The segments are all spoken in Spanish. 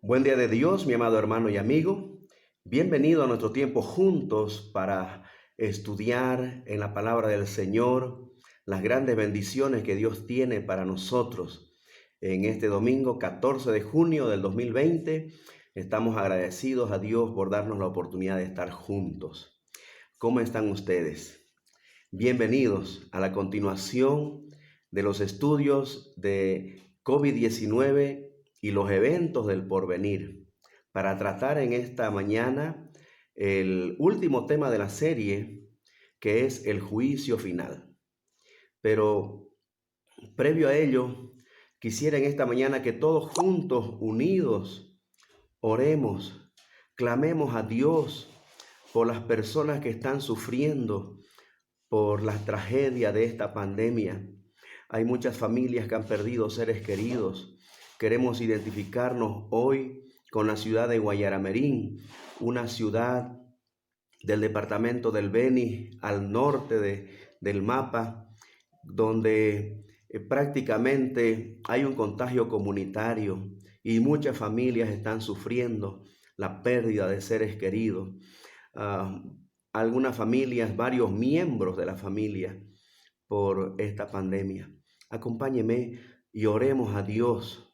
Buen día de Dios, mi amado hermano y amigo. Bienvenido a nuestro tiempo juntos para estudiar en la palabra del Señor las grandes bendiciones que Dios tiene para nosotros. En este domingo 14 de junio del 2020 estamos agradecidos a Dios por darnos la oportunidad de estar juntos. ¿Cómo están ustedes? Bienvenidos a la continuación de los estudios de COVID-19 y los eventos del porvenir, para tratar en esta mañana el último tema de la serie, que es el juicio final. Pero previo a ello, quisiera en esta mañana que todos juntos, unidos, oremos, clamemos a Dios por las personas que están sufriendo por la tragedia de esta pandemia. Hay muchas familias que han perdido seres queridos. Queremos identificarnos hoy con la ciudad de Guayaramerín, una ciudad del departamento del Beni, al norte del mapa, donde prácticamente hay un contagio comunitario y muchas familias están sufriendo la pérdida de seres queridos. Algunas familias, varios miembros de la familia por esta pandemia. Acompáñeme y oremos a Dios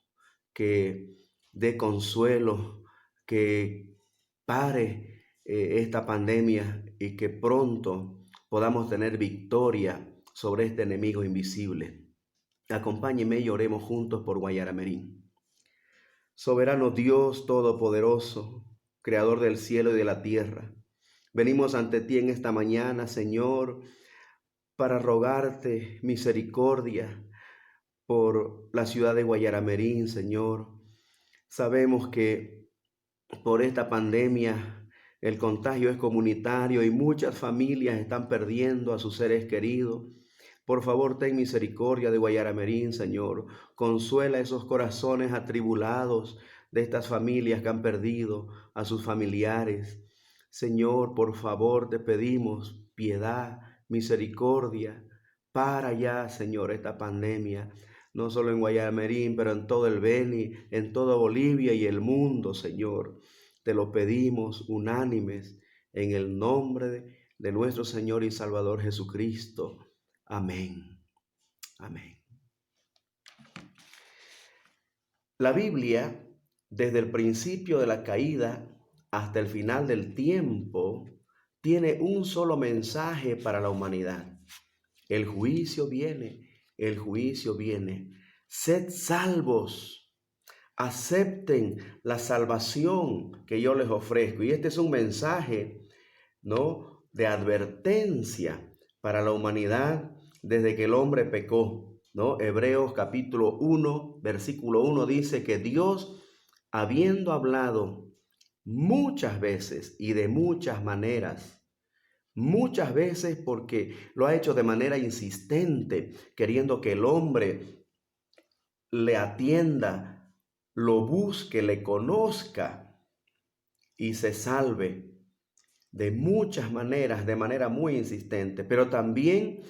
que dé consuelo, que pare esta pandemia y que pronto podamos tener victoria sobre este enemigo invisible. Acompáñeme y oremos juntos por Guayaramerín. Soberano Dios Todopoderoso, Creador del cielo y de la tierra, venimos ante ti en esta mañana, Señor, para rogarte misericordia por la ciudad de Guayaramerín, Señor. Sabemos que por esta pandemia el contagio es comunitario y muchas familias están perdiendo a sus seres queridos. Por favor, ten misericordia de Guayaramerín, Señor. Consuela esos corazones atribulados de estas familias que han perdido a sus familiares. Señor, por favor, te pedimos piedad, misericordia. Para ya, Señor, esta pandemia, no solo en Guayaramerín, pero en todo el Beni, en toda Bolivia y el mundo, Señor. Te lo pedimos unánimes en el nombre de nuestro Señor y Salvador Jesucristo. Amén. Amén. La Biblia, desde el principio de la caída hasta el final del tiempo, tiene un solo mensaje para la humanidad. El juicio viene, el juicio viene. Sed salvos, acepten la salvación que yo les ofrezco. Y este es un mensaje, ¿no?, de advertencia para la humanidad desde que el hombre pecó, ¿no? Hebreos capítulo 1, versículo 1 dice que Dios, habiendo hablado muchas veces y de muchas veces porque lo ha hecho de manera insistente, queriendo que el hombre le atienda, lo busque, le conozca y se salve de muchas maneras, de manera muy insistente, pero también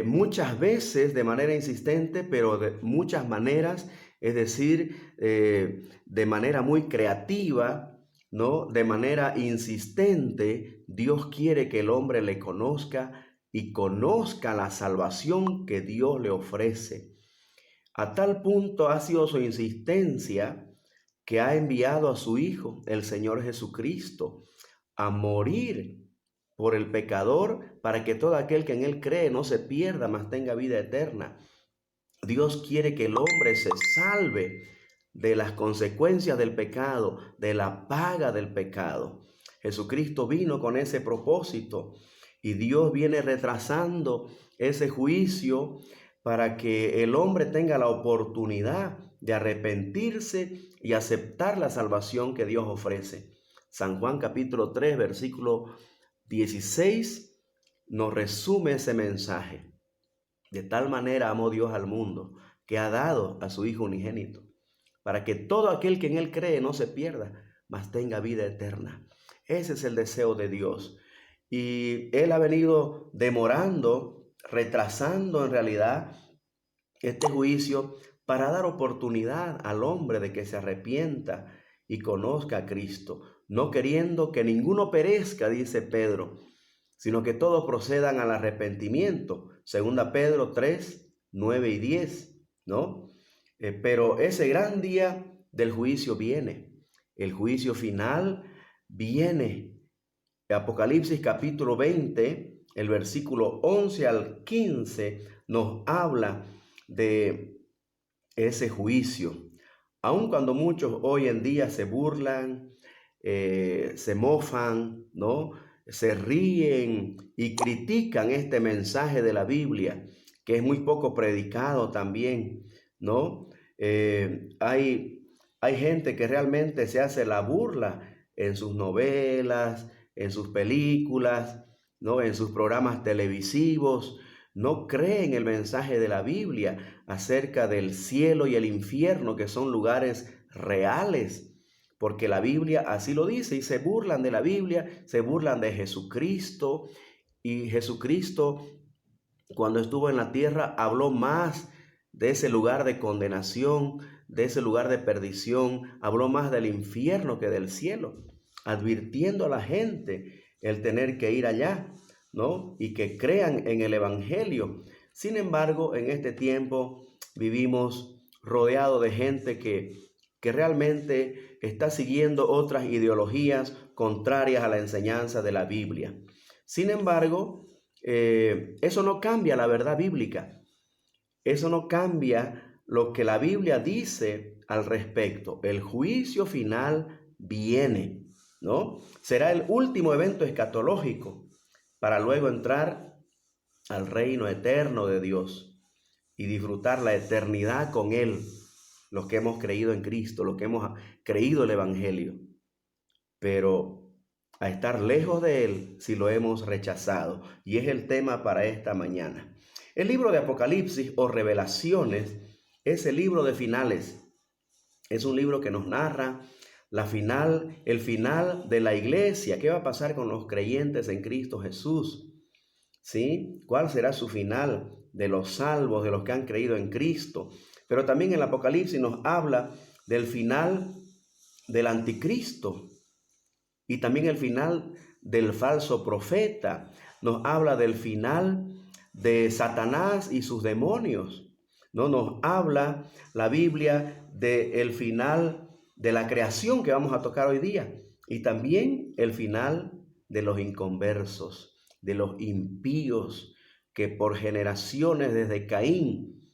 muchas veces de manera insistente, pero de muchas maneras, es decir, de manera muy creativa, ¿no? De manera insistente, Dios quiere que el hombre le conozca y conozca la salvación que Dios le ofrece. A tal punto ha sido su insistencia que ha enviado a su Hijo, el Señor Jesucristo, a morir por el pecador para que todo aquel que en él cree no se pierda, mas tenga vida eterna. Dios quiere que el hombre se salve de las consecuencias del pecado, de la paga del pecado. Jesucristo vino con ese propósito y Dios viene retrasando ese juicio para que el hombre tenga la oportunidad de arrepentirse y aceptar la salvación que Dios ofrece. San Juan capítulo 3, versículo 16 nos resume ese mensaje. De tal manera amó Dios al mundo que ha dado a su Hijo unigénito, para que todo aquel que en él cree no se pierda, mas tenga vida eterna. Ese es el deseo de Dios. Y Él ha venido demorando, retrasando en realidad este juicio para dar oportunidad al hombre de que se arrepienta y conozca a Cristo, no queriendo que ninguno perezca, dice Pedro, sino que todos procedan al arrepentimiento. Segunda Pedro 3, 9 y 10, ¿no? Pero ese gran día del juicio viene, el juicio final viene. Apocalipsis capítulo 20, el versículo 11 al 15 nos habla de ese juicio. Aun cuando muchos hoy en día se burlan, se mofan, ¿no? Se ríen y critican este mensaje de la Biblia, que es muy poco predicado también, ¿no? Hay gente que realmente se hace la burla en sus novelas, en sus películas, ¿no? En sus programas televisivos. No creen el mensaje de la Biblia acerca del cielo y el infierno, que son lugares reales, porque la Biblia así lo dice, y se burlan de la Biblia, se burlan de Jesucristo, y Jesucristo, cuando estuvo en la tierra, habló más de ese lugar de condenación, de ese lugar de perdición, habló más del infierno que del cielo, advirtiendo a la gente el tener que ir allá, ¿no? Y que crean en el Evangelio. Sin embargo, en este tiempo vivimos rodeados de gente que realmente está siguiendo otras ideologías contrarias a la enseñanza de la Biblia. Sin embargo, eso no cambia la verdad bíblica. Eso no cambia lo que la Biblia dice al respecto. El juicio final viene, ¿no? Será el último evento escatológico para luego entrar al reino eterno de Dios y disfrutar la eternidad con Él, los que hemos creído en Cristo, los que hemos creído el Evangelio. Pero a estar lejos de Él si lo hemos rechazado. Y es el tema para esta mañana. El libro de Apocalipsis o Revelaciones es el libro de finales. Es un libro que nos narra el final de la iglesia. ¿Qué va a pasar con los creyentes en Cristo Jesús? ¿Sí? ¿Cuál será su final de los salvos, de los que han creído en Cristo? Pero también el Apocalipsis nos habla del final del anticristo y también el final del falso profeta. Nos habla del final de Satanás y sus demonios. No nos habla la Biblia del final de la creación que vamos a tocar hoy día, y también el final de los inconversos, de los impíos, que por generaciones desde Caín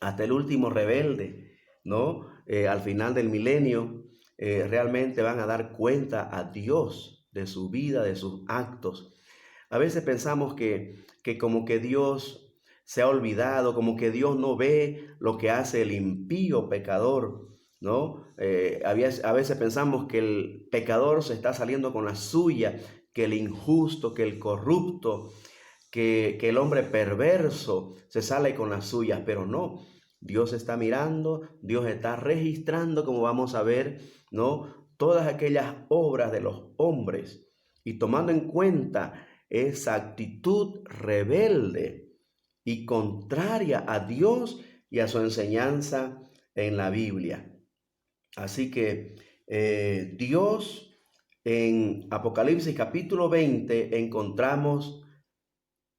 hasta el último rebelde, ¿no? Al final del milenio, realmente van a dar cuenta a Dios de su vida, de sus actos. A veces pensamos que como que Dios se ha olvidado, como que Dios no ve lo que hace el impío pecador, ¿no? A veces pensamos que el pecador se está saliendo con la suya, que el injusto, que el corrupto, que el hombre perverso se sale con las suyas, pero no. Dios está mirando, Dios está registrando, como vamos a ver, ¿no? Todas aquellas obras de los hombres, y tomando en cuenta esa actitud rebelde y contraria a Dios y a su enseñanza en la Biblia. Así que Dios en Apocalipsis capítulo 20 encontramos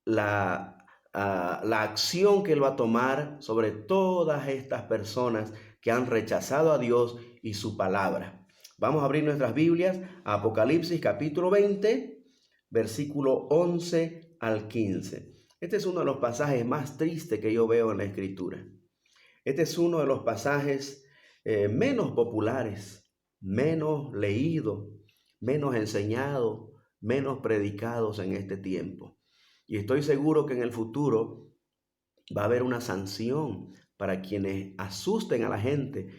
la acción que Él va a tomar sobre todas estas personas que han rechazado a Dios y su palabra. Vamos a abrir nuestras Biblias a Apocalipsis capítulo 20, versículo 11 al 15. Este es uno de los pasajes más tristes que yo veo en la Escritura. Este es uno de los pasajes menos populares, menos leídos, menos enseñados, menos predicados en este tiempo. Y estoy seguro que en el futuro va a haber una sanción para quienes asusten a la gente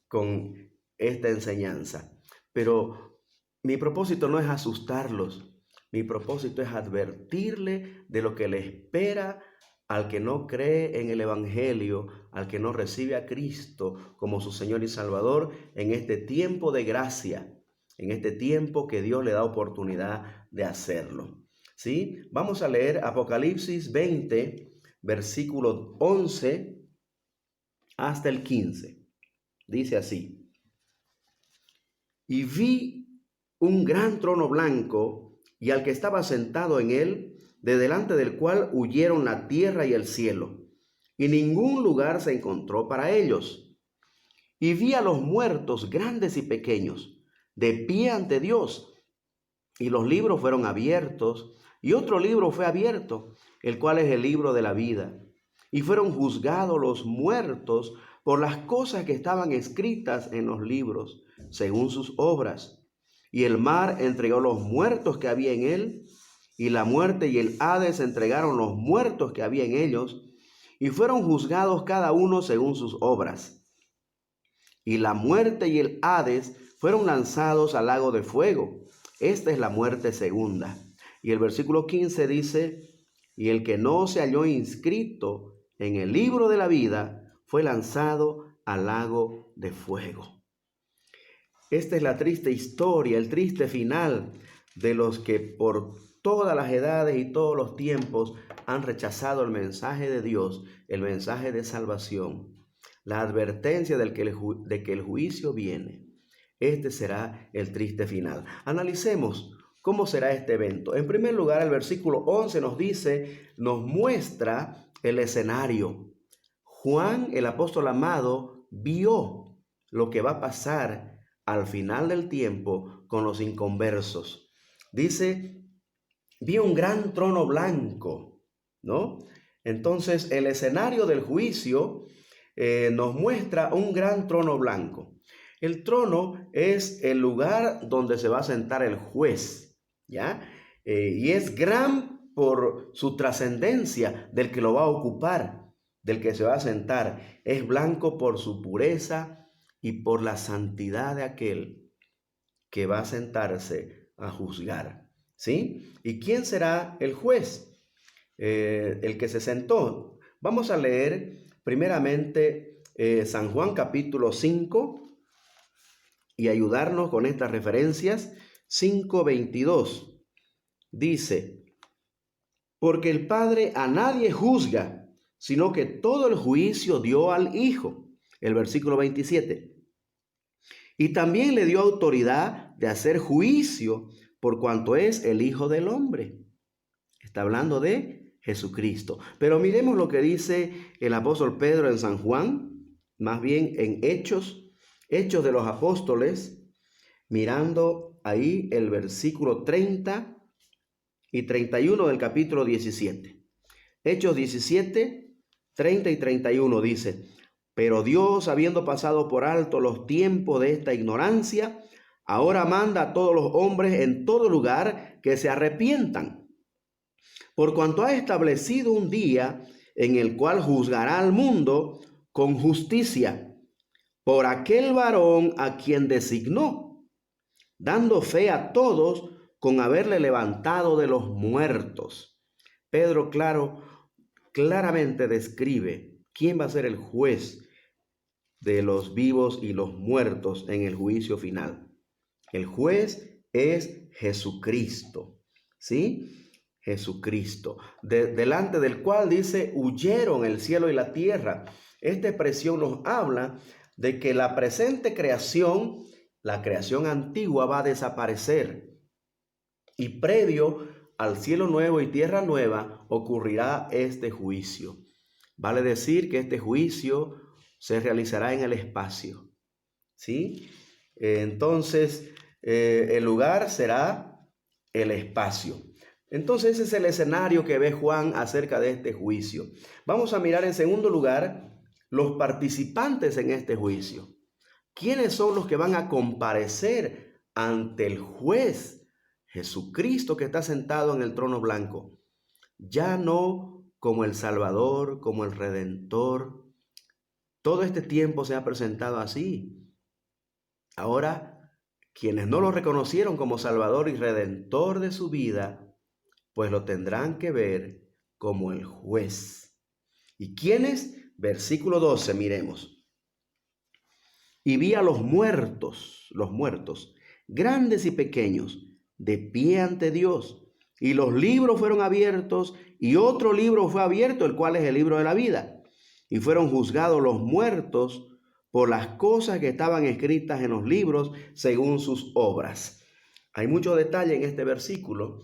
con esta enseñanza. Pero mi propósito no es asustarlos. Mi propósito es advertirle de lo que le espera al que no cree en el Evangelio, al que no recibe a Cristo como su Señor y Salvador en este tiempo de gracia, en este tiempo que Dios le da oportunidad de hacerlo. ¿Sí? Vamos a leer Apocalipsis 20, versículo 11 hasta el 15. Dice así: y vi un gran trono blanco y al que estaba sentado en él, de delante del cual huyeron la tierra y el cielo, y ningún lugar se encontró para ellos. Y vi a los muertos, grandes y pequeños, de pie ante Dios, y los libros fueron abiertos, y otro libro fue abierto, el cual es el libro de la vida. Y fueron juzgados los muertos por las cosas que estaban escritas en los libros, según sus obras. Y el mar entregó los muertos que había en él, y la muerte y el Hades entregaron los muertos que había en ellos, y fueron juzgados cada uno según sus obras. Y la muerte y el Hades fueron lanzados al lago de fuego. Esta es la muerte segunda. Y el versículo 15 dice: y el que no se halló inscrito en el libro de la vida fue lanzado al lago de fuego. Esta es la triste historia, el triste final de los que por todas las edades y todos los tiempos han rechazado el mensaje de Dios, el mensaje de salvación, la advertencia de que el juicio viene. Este será el triste final. Analicemos cómo será este evento. En primer lugar, el versículo 11 nos muestra el escenario. Juan, el apóstol amado, vio lo que va a pasar al final del tiempo con los inconversos. Dice: vi un gran trono blanco, ¿no? Entonces, el escenario del juicio nos muestra un gran trono blanco. El trono es el lugar donde se va a sentar el juez, ¿ya? Y es gran por su trascendencia del que lo va a ocupar, del que se va a sentar. Es blanco por su pureza y por la santidad de aquel que va a sentarse a juzgar, ¿sí? ¿Y quién será el juez? El que se sentó. Vamos a leer primeramente San Juan capítulo 5 y ayudarnos con estas referencias. 5:22 dice: porque el Padre a nadie juzga, sino que todo el juicio dio al Hijo. El versículo 27: y también le dio autoridad de hacer juicio por cuanto es el Hijo del Hombre. Está hablando de Jesucristo. Pero miremos lo que dice el apóstol Pedro en San Juan, más bien en Hechos de los Apóstoles, mirando ahí el versículo 30 y 31 del capítulo 17. Hechos 17, 30 y 31 dice: pero Dios, habiendo pasado por alto los tiempos de esta ignorancia, ahora manda a todos los hombres en todo lugar que se arrepientan, por cuanto ha establecido un día en el cual juzgará al mundo con justicia por aquel varón a quien designó, dando fe a todos con haberle levantado de los muertos. Pedro claramente describe quién va a ser el juez de los vivos y los muertos en el juicio final. El juez es Jesucristo, ¿sí? Jesucristo, delante del cual dice: huyeron el cielo y la tierra. Esta expresión nos habla de que la presente creación, la creación antigua, va a desaparecer, y previo al cielo nuevo y tierra nueva ocurrirá este juicio. Vale decir que este juicio se realizará en el espacio, ¿sí? Entonces, el lugar será el espacio. Entonces, ese es el escenario que ve Juan acerca de este juicio. Vamos a mirar en segundo lugar los participantes en este juicio. ¿Quiénes son los que van a comparecer ante el juez? Jesucristo, que está sentado en el trono blanco. Ya no como el Salvador, como el Redentor. Todo este tiempo se ha presentado así. Ahora, quienes no lo reconocieron como Salvador y Redentor de su vida, pues lo tendrán que ver como el juez. ¿Y quiénes? Versículo 12, miremos. Y vi a los muertos, grandes y pequeños, de pie ante Dios. Y los libros fueron abiertos, y otro libro fue abierto, el cual es el libro de la vida. y fueron juzgados los muertos por las cosas que estaban escritas en los libros según sus obras. Hay mucho detalle en este versículo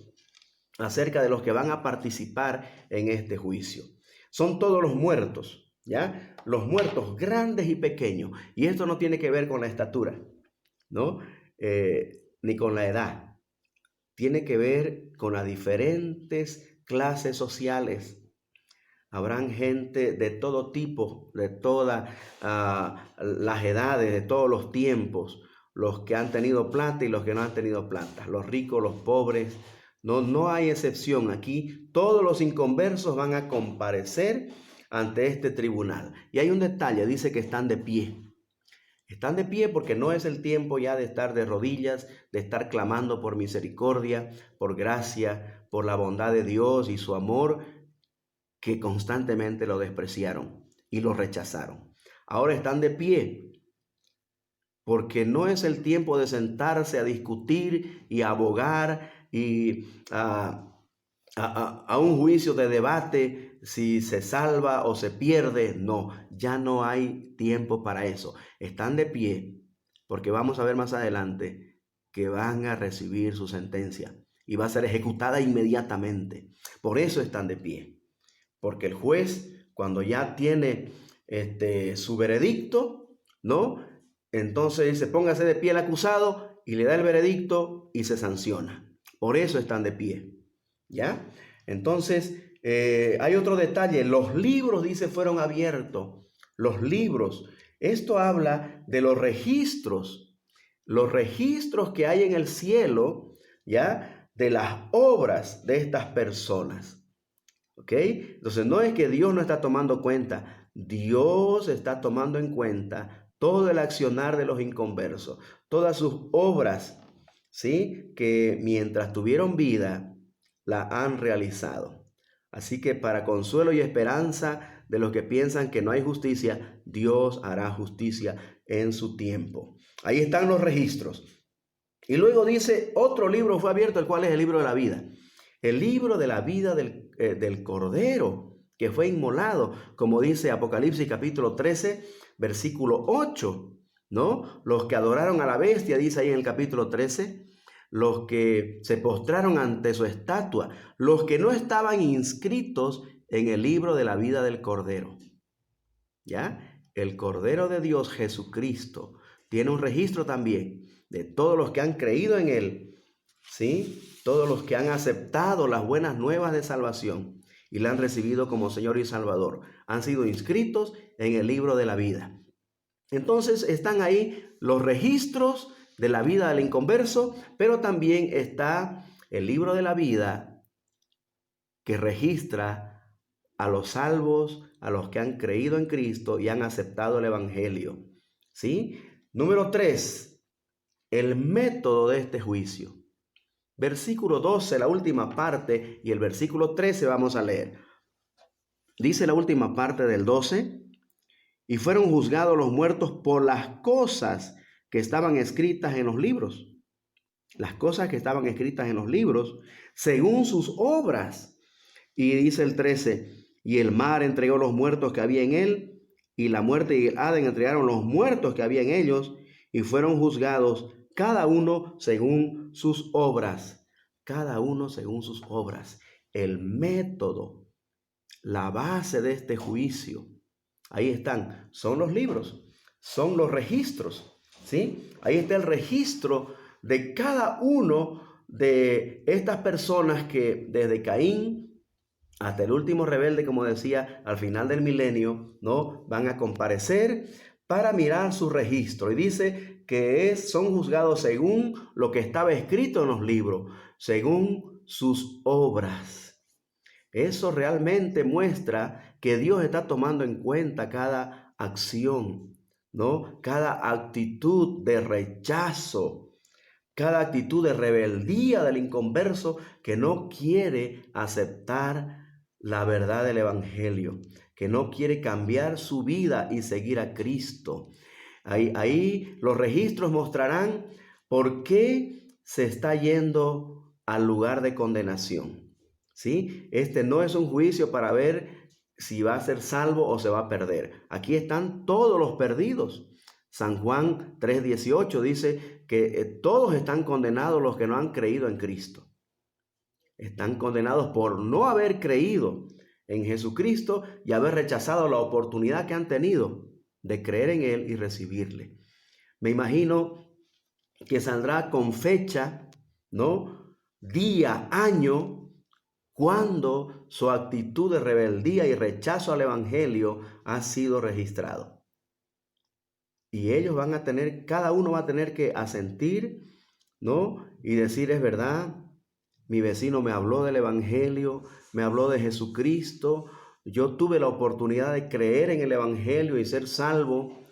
acerca de los que van a participar en este juicio. Son todos los muertos, ¿ya? Los muertos grandes y pequeños. Y esto no tiene que ver con la estatura, ¿no? Ni con la edad. Tiene que ver con las diferentes clases sociales. Habrán gente de todo tipo, de todas las edades, de todos los tiempos, los que han tenido plata y los que no han tenido plata, los ricos, los pobres. No hay excepción. Aquí todos los inconversos van a comparecer ante este tribunal. Y hay un detalle, dice que están de pie. Están de pie porque no es el tiempo ya de estar de rodillas, de estar clamando por misericordia, por gracia, por la bondad de Dios y su amor, que constantemente lo despreciaron y lo rechazaron. Ahora están de pie porque no es el tiempo de sentarse a discutir y a abogar y a un juicio de debate si se salva o se pierde. No, ya no hay tiempo para eso. Están de pie porque vamos a ver más adelante que van a recibir su sentencia y va a ser ejecutada inmediatamente. Por eso están de pie. Porque el juez, cuando ya tiene su veredicto, ¿no? Entonces dice, póngase de pie el acusado y le da el veredicto y se sanciona. Por eso están de pie, ¿ya? Entonces, hay otro detalle. Los libros, dice, fueron abiertos. Los libros. Esto habla de los registros que hay en el cielo, ¿ya? De las obras de estas personas. ¿Ok? Entonces no es que Dios no está tomando cuenta, Dios está tomando en cuenta todo el accionar de los inconversos, todas sus obras, ¿sí? Que mientras tuvieron vida, la han realizado. Así que para consuelo y esperanza de los que piensan que no hay justicia, Dios hará justicia en su tiempo. Ahí están los registros. Y luego dice, otro libro fue abierto, el cual es el libro de la vida. El libro de la vida del Cordero que fue inmolado, como dice Apocalipsis capítulo 13, versículo 8, ¿no? Los que adoraron a la bestia, dice ahí en el capítulo 13, los que se postraron ante su estatua, los que no estaban inscritos en el libro de la vida del Cordero. ¿Ya? El Cordero de Dios, Jesucristo, tiene un registro también de todos los que han creído en Él, ¿sí? Todos los que han aceptado las buenas nuevas de salvación y la han recibido como Señor y Salvador, han sido inscritos en el libro de la vida. Entonces están ahí los registros de la vida del inconverso, pero también está el libro de la vida que registra a los salvos, a los que han creído en Cristo y han aceptado el Evangelio. ¿Sí? Número 3, el método de este juicio. Versículo 12, la última parte, y el versículo 13 vamos a leer. Dice la última parte del 12, y fueron juzgados los muertos por las cosas que estaban escritas en los libros. Las cosas que estaban escritas en los libros, según sus obras. Y dice el 13, y el mar entregó los muertos que había en él, y la muerte y el Hades entregaron los muertos que había en ellos, y fueron juzgados cada uno según sus obras. Cada uno según sus obras. El método, la base de este juicio. Ahí están, son los libros, son los registros, ¿sí? Ahí está el registro de cada uno de estas personas que desde Caín hasta el último rebelde, como decía, al final del milenio, ¿no? Van a comparecer para mirar su registro. Y dice que son juzgados según lo que estaba escrito en los libros, según sus obras. Eso realmente muestra que Dios está tomando en cuenta cada acción, ¿no? Cada actitud de rechazo, cada actitud de rebeldía del inconverso que no quiere aceptar la verdad del Evangelio, que no quiere cambiar su vida y seguir a Cristo. Ahí los registros mostrarán por qué se está yendo al lugar de condenación. ¿Sí? Este no es un juicio para ver si va a ser salvo o se va a perder. Aquí están todos los perdidos. San Juan 3:18 dice que todos están condenados los que no han creído en Cristo. Están condenados por no haber creído en Jesucristo y haber rechazado la oportunidad que han tenido de creer en Él y recibirle. Me imagino que saldrá con fecha, ¿no? Día, año, cuando su actitud de rebeldía y rechazo al Evangelio ha sido registrado. Y ellos van a tener, cada uno va a tener que asentir, ¿no? Y decir, es verdad, mi vecino me habló del Evangelio, me habló de Jesucristo, yo tuve la oportunidad de creer en el Evangelio y ser salvo,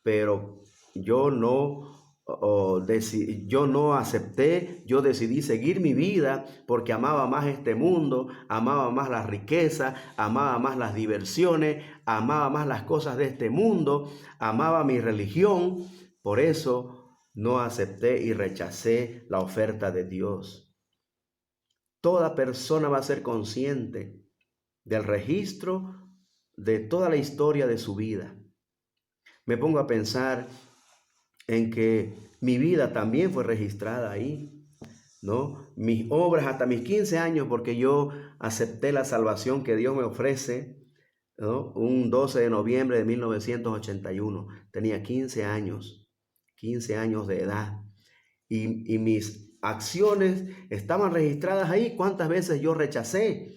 pero yo no acepté, yo decidí seguir mi vida porque amaba más este mundo, amaba más la riqueza, amaba más las diversiones, amaba más las cosas de este mundo, amaba mi religión. Por eso no acepté y rechacé la oferta de Dios. Toda persona va a ser consciente del registro de toda la historia de su vida. Me pongo a pensar en que mi vida también fue registrada ahí, ¿no? Mis obras hasta mis 15 años, porque yo acepté la salvación que Dios me ofrece, ¿no? Un 12 de noviembre de 1981. Tenía 15 años de edad. Y mis acciones estaban registradas ahí. ¿Cuántas veces yo rechacé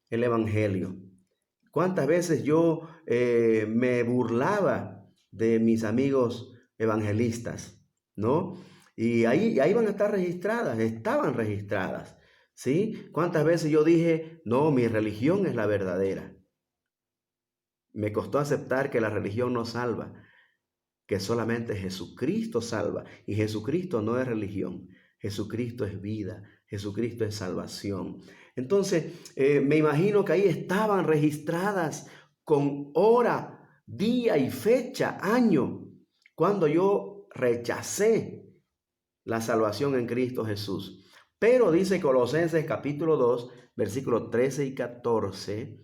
el Evangelio? ¿Cuántas veces yo me burlaba de mis amigos evangelistas, ¿no? Y ahí van a estar registradas, estaban registradas, ¿sí? ¿Cuántas veces yo dije, no, mi religión es la verdadera? Me costó aceptar que la religión no salva, que solamente Jesucristo salva. Y Jesucristo no es religión, Jesucristo es vida, Jesucristo es salvación. Entonces, me imagino que ahí estaban registradas con hora, día y fecha, año, cuando yo rechacé la salvación en Cristo Jesús. Pero dice Colosenses capítulo 2, versículos 13 y 14,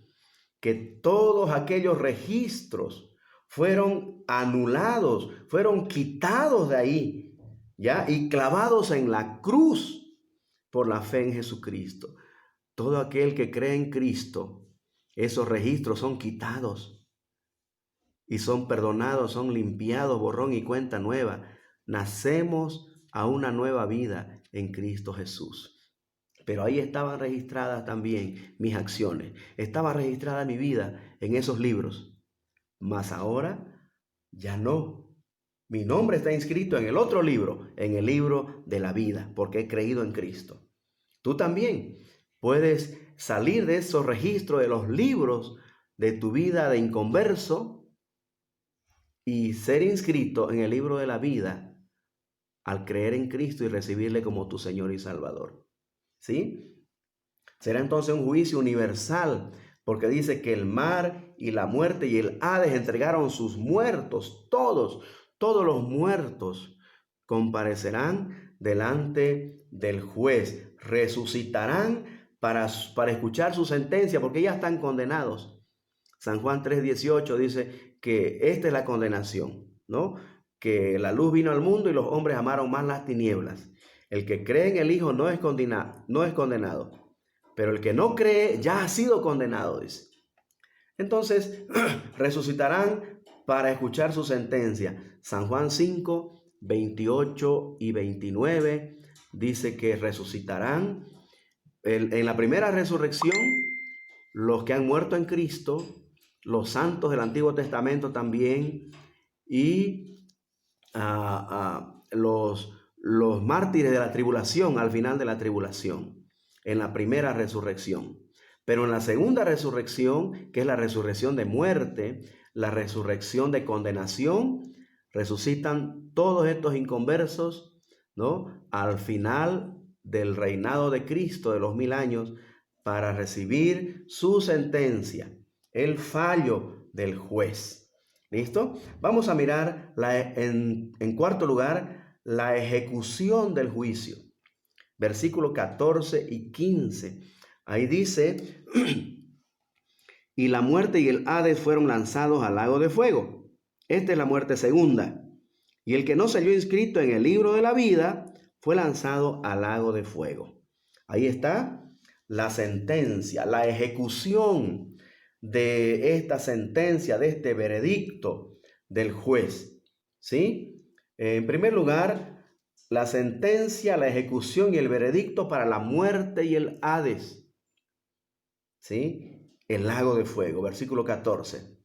que todos aquellos registros fueron anulados, fueron quitados de ahí, ¿ya? Y clavados en la cruz por la fe en Jesucristo. Todo aquel que cree en Cristo, esos registros son quitados y son perdonados, son limpiados, borrón y cuenta nueva. Nacemos a una nueva vida en Cristo Jesús. Pero ahí estaban registradas también mis acciones. Estaba registrada mi vida en esos libros. Mas ahora ya no. Mi nombre está inscrito en el otro libro, en el libro de la vida, porque he creído en Cristo. Tú también puedes salir de esos registros, de los libros de tu vida de inconverso y ser inscrito en el libro de la vida al creer en Cristo y recibirle como tu Señor y Salvador. ¿Sí? Será entonces un juicio universal, porque dice que el mar y la muerte y el Hades entregaron sus muertos, todos los muertos comparecerán delante del juez, resucitarán para escuchar su sentencia, porque ya están condenados. San Juan 3:18 dice que esta es la condenación, ¿no? Que la luz vino al mundo y los hombres amaron más las tinieblas. El que cree en el Hijo no es condenado, pero el que no cree ya ha sido condenado, dice. Entonces, resucitarán para escuchar su sentencia. San Juan 5:28 y 29 dice que resucitarán. En la primera resurrección, los que han muerto en Cristo, los santos del Antiguo Testamento también, y los mártires de la tribulación al final de la tribulación, en la primera resurrección. Pero en la segunda resurrección, que es la resurrección de muerte, la resurrección de condenación, resucitan todos estos inconversos, ¿no? Al final del reinado de Cristo de los 1000 años, para recibir su sentencia, el fallo del juez. ¿Listo? Vamos a mirar en cuarto lugar la ejecución del juicio. Versículos 14 y 15. Ahí dice y la muerte y el Hades fueron lanzados al lago de fuego. Esta es la muerte segunda. Y el que no se halló inscrito en el libro de la vida fue lanzado al lago de fuego. Ahí está la sentencia, la ejecución de esta sentencia, de este veredicto del juez. ¿Sí? En primer lugar, la sentencia, la ejecución y el veredicto para la muerte y el Hades. ¿Sí? El lago de fuego, versículo 14.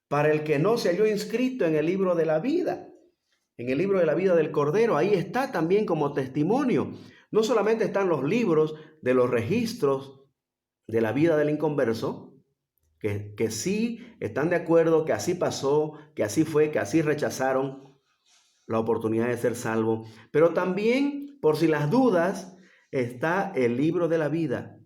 Para el que no se halló inscrito en el libro de la vida, en el libro de la vida del Cordero, ahí está también como testimonio. No solamente están los libros de los registros de la vida del inconverso, que sí están de acuerdo, que así pasó, que así fue, que así rechazaron la oportunidad de ser salvo, pero también, por si las dudas, está el libro de la vida.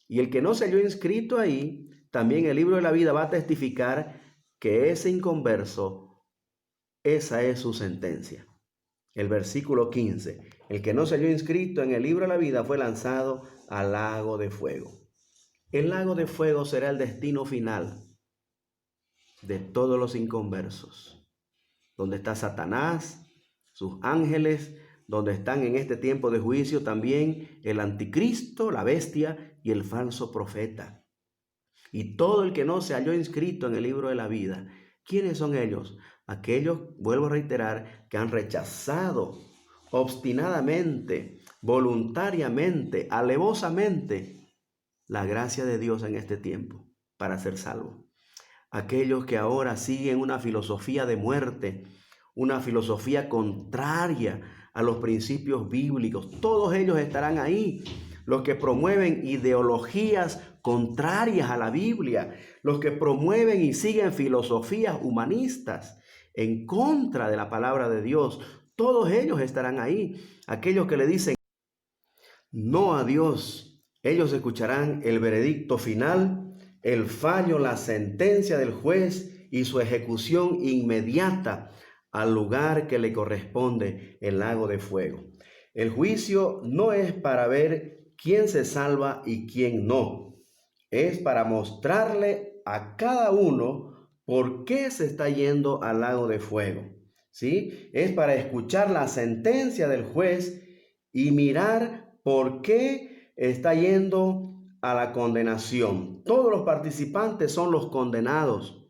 Y el que no se halló inscrito ahí, también el libro de la vida va a testificar que ese inconverso, esa es su sentencia. El versículo 15, el que no se halló inscrito en el libro de la vida fue lanzado al lago de fuego. El lago de fuego será el destino final de todos los inconversos, donde está Satanás, sus ángeles, donde están en este tiempo de juicio también el anticristo, la bestia y el falso profeta. Y todo el que no se halló inscrito en el libro de la vida. ¿Quiénes son ellos? Aquellos, vuelvo a reiterar, que han rechazado obstinadamente, voluntariamente, alevosamente la gracia de Dios en este tiempo para ser salvos. Aquellos que ahora siguen una filosofía de muerte, una filosofía contraria a los principios bíblicos, todos ellos estarán ahí. Los que promueven ideologías contrarias a la Biblia, los que promueven y siguen filosofías humanistas en contra de la palabra de Dios, todos ellos estarán ahí. Aquellos que le dicen no a Dios, ellos escucharán el veredicto final, el fallo, la sentencia del juez y su ejecución inmediata al lugar que le corresponde, el lago de fuego. El juicio no es para ver quién se salva y quién no. Es para mostrarle a cada uno por qué se está yendo al lago de fuego. ¿Sí? Es para escuchar la sentencia del juez y mirar por qué está yendo a la condenación. Todos los participantes son los condenados.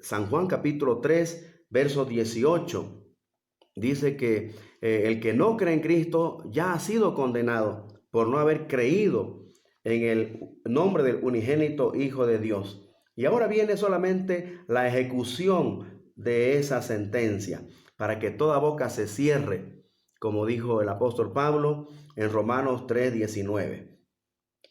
San Juan capítulo 3, verso 18. Dice que el que no cree en Cristo ya ha sido condenado por no haber creído en el nombre del unigénito Hijo de Dios. Y ahora viene solamente la ejecución de esa sentencia para que toda boca se cierre, como dijo el apóstol Pablo en Romanos 3:19.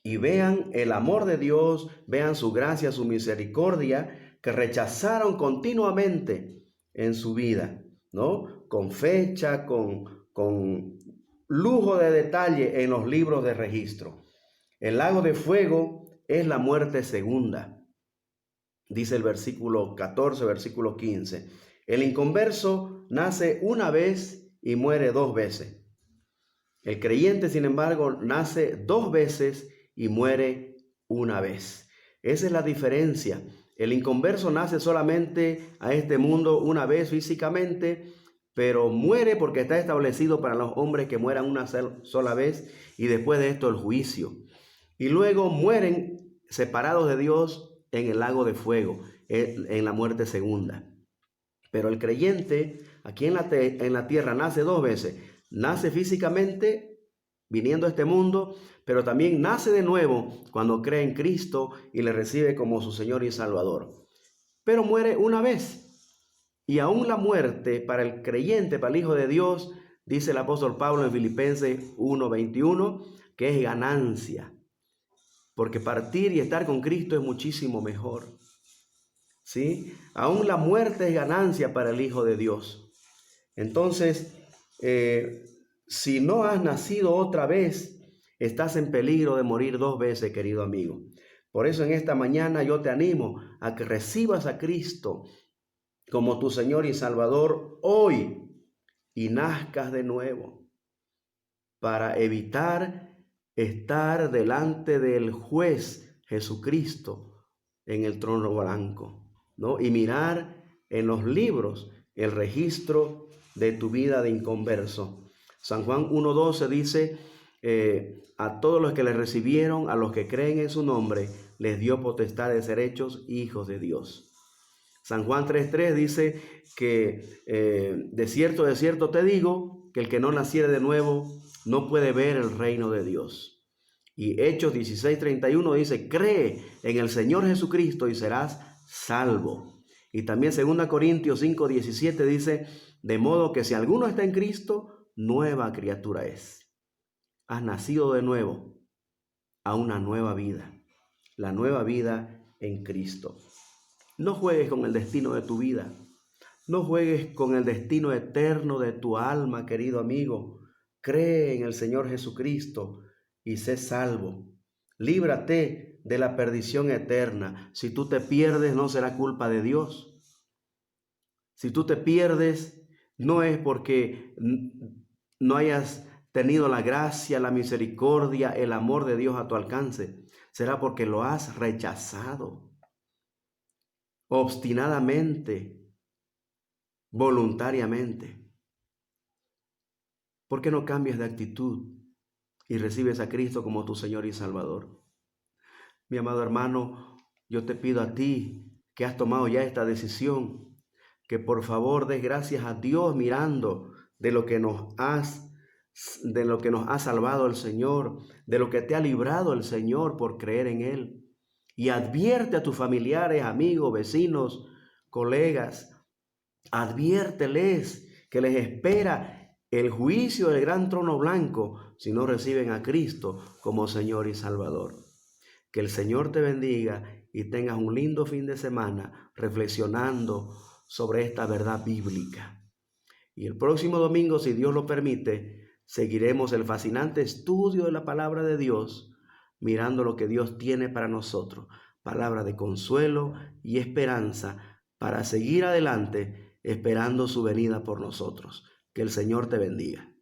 Y vean el amor de Dios, vean su gracia, su misericordia, que rechazaron continuamente en su vida, ¿no? Con fecha, con lujo de detalle en los libros de registro. El lago de fuego es la muerte segunda. Dice el versículo 14, versículo 15. El inconverso nace una vez y muere dos veces. El creyente, sin embargo, nace dos veces y muere una vez. Esa es la diferencia. El inconverso nace solamente a este mundo una vez físicamente, pero muere porque está establecido para los hombres que mueran una sola vez y después de esto el juicio. Y luego mueren separados de Dios en el lago de fuego, en la muerte segunda. Pero el creyente aquí en la tierra nace dos veces. Nace físicamente viniendo a este mundo, pero también nace de nuevo cuando cree en Cristo y le recibe como su Señor y Salvador. Pero muere una vez. Y aún la muerte para el creyente, para el Hijo de Dios, dice el apóstol Pablo en Filipenses 1:21, que es ganancia. Porque partir y estar con Cristo es muchísimo mejor. ¿Sí? Aún la muerte es ganancia para el Hijo de Dios. Entonces, si no has nacido otra vez, estás en peligro de morir dos veces, querido amigo. Por eso en esta mañana yo te animo a que recibas a Cristo como tu Señor y Salvador hoy y nazcas de nuevo para evitar estar delante del juez Jesucristo en el trono blanco, ¿no? Y mirar en los libros el registro de tu vida de inconverso. San Juan 1:12 dice, a todos los que le recibieron, a los que creen en su nombre, les dio potestad de ser hechos hijos de Dios. San Juan 3:3 dice que de cierto te digo, que el que no naciere de nuevo no puede ver el reino de Dios. Y Hechos 16:31 dice, cree en el Señor Jesucristo y serás salvo. Y también 2 Corintios 5:17 dice, de modo que si alguno está en Cristo, nueva criatura es. Has nacido de nuevo a una nueva vida, la nueva vida en Cristo. No juegues con el destino de tu vida. No juegues con el destino eterno de tu alma, querido amigo. Cree en el Señor Jesucristo y sé salvo. Líbrate de la perdición eterna. Si tú te pierdes, no será culpa de Dios. Si tú te pierdes, no es porque no hayas tenido la gracia, la misericordia, el amor de Dios a tu alcance. Será porque lo has rechazado obstinadamente, voluntariamente. ¿Por qué no cambias de actitud y recibes a Cristo como tu Señor y Salvador? Mi amado hermano, yo te pido a ti que has tomado ya esta decisión, que por favor des gracias a Dios mirando de lo que nos ha salvado el Señor, de lo que te ha librado el Señor por creer en Él. Y advierte a tus familiares, amigos, vecinos, colegas, adviérteles que les espera el juicio del gran trono blanco si no reciben a Cristo como Señor y Salvador. Que el Señor te bendiga y tengas un lindo fin de semana reflexionando sobre esta verdad bíblica. Y el próximo domingo, si Dios lo permite, seguiremos el fascinante estudio de la palabra de Dios, mirando lo que Dios tiene para nosotros, palabra de consuelo y esperanza para seguir adelante esperando su venida por nosotros. Que el Señor te bendiga.